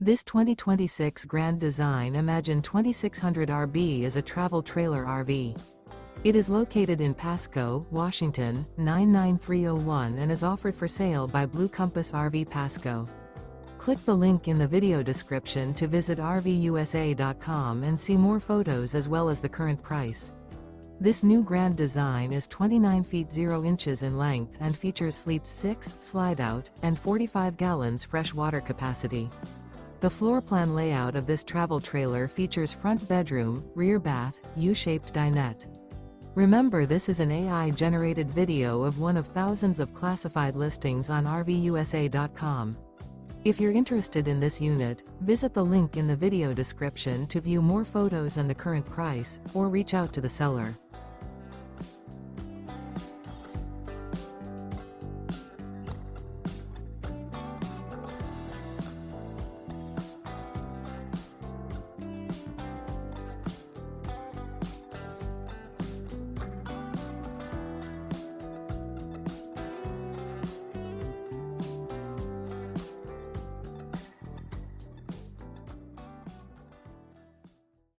This 2026 Grand Design Imagine 2600 RB is a travel trailer RV. It is located in Pasco, Washington, 99301 and is offered for sale by Blue Compass RV Pasco. Click the link in the video description to visit RVUSA.com and see more photos as well as the current price. This new Grand Design is 29 feet 0 inches in length and features sleeps 6, slide-out, and 45 gallons fresh water capacity. The floor plan layout of this travel trailer features front bedroom, rear bath, U-shaped dinette. Remember, this is an AI-generated video of one of thousands of classified listings on RVUSA.com. If you're interested in this unit, visit the link in the video description to view more photos and the current price, or reach out to the seller.